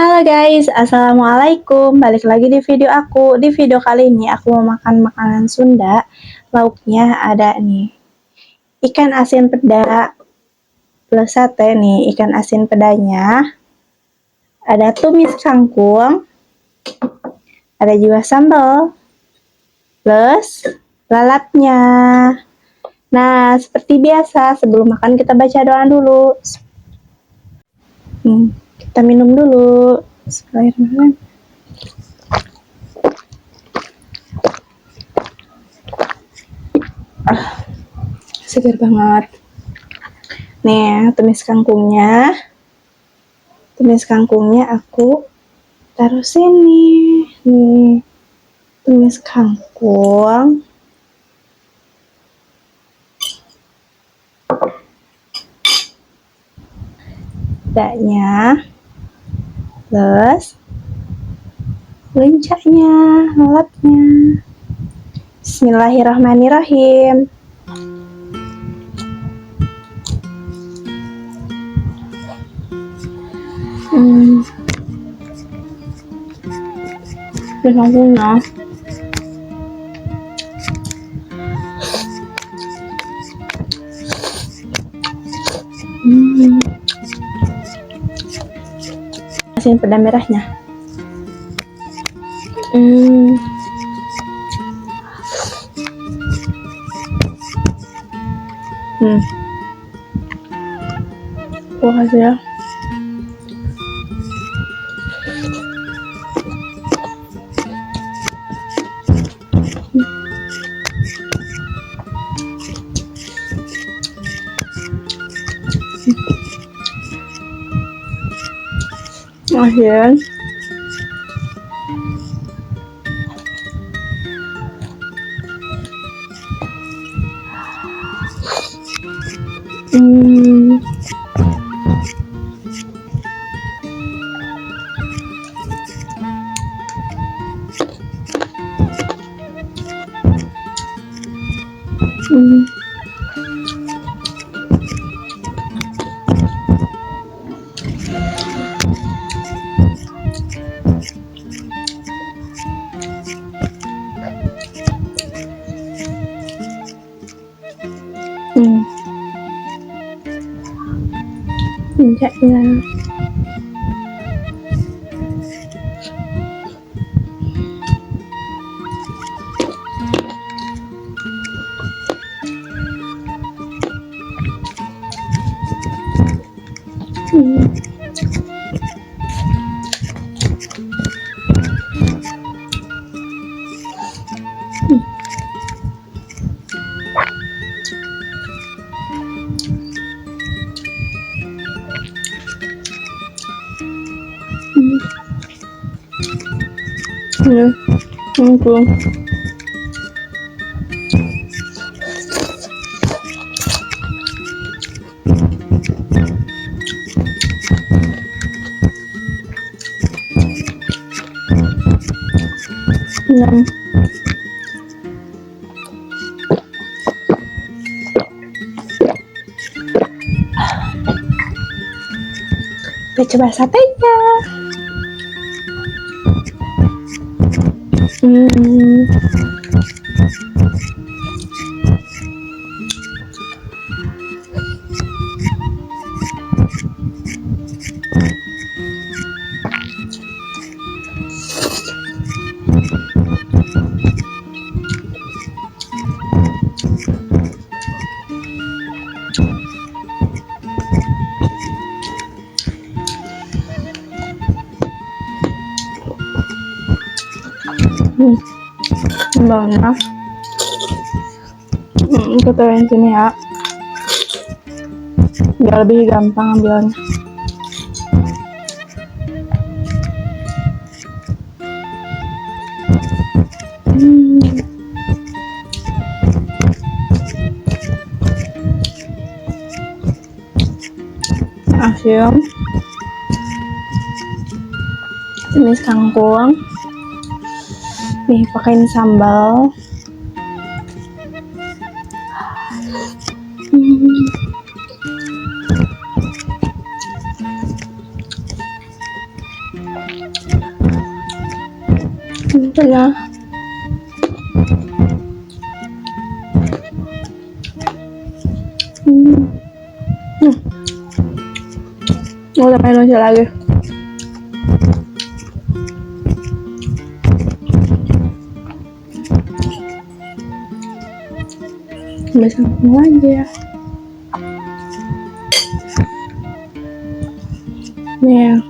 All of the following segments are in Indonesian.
Halo guys, assalamualaikum. Balik lagi di video aku. Di video kali ini aku mau makan makanan Sunda. Lauknya ada nih, ikan asin peda plus sate nih. Ikan asin pedanya, ada tumis kangkung, ada juga sambal plus lalapnya. Nah, seperti biasa sebelum makan kita baca doa dulu. Kita minum dulu. Bismillahirrahmanirrahim. Segar banget. Nih, tumis kangkungnya aku taruh sini. Nih, tumis kangkung. Pedanya, plus lencaknya, lalapnya. Bismillahirrahmanirrahim. Kangkungnya. Asin peda merahnya. Kasih ya. Akhir. Minyaknya. Tunggu. Kita coba satenya. Sambalnya. Kita taruhin sini ya, biar lebih gampang ambilnya. Asyam, tumis kangkung. Nih, pakein sambal. Tengah. Udah main nasi lagi. Bisa ngomong aja. Nih.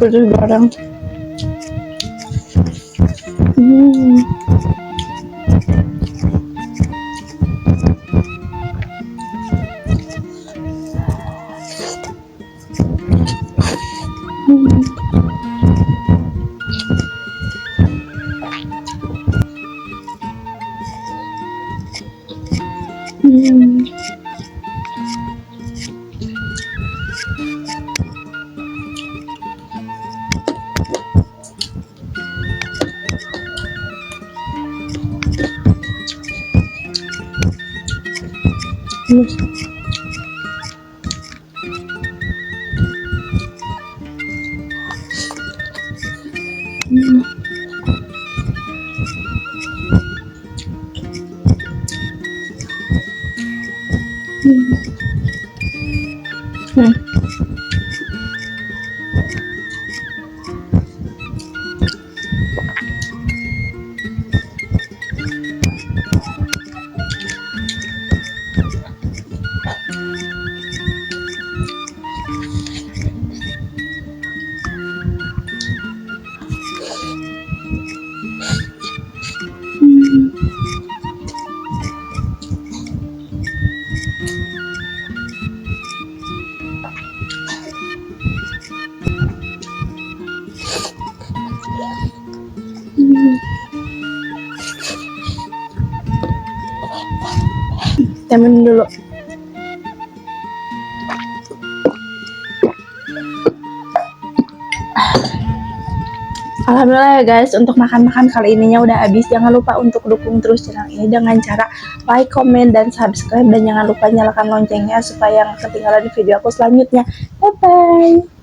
Pedes bareng. Temen dulu. Alhamdulillah ya guys, untuk makan-makan kali ininya udah habis. Jangan lupa untuk dukung terus channel ini dengan cara like, comment, dan subscribe. Dan jangan lupa nyalakan loncengnya supaya nggak ketinggalan video aku selanjutnya. Bye-bye.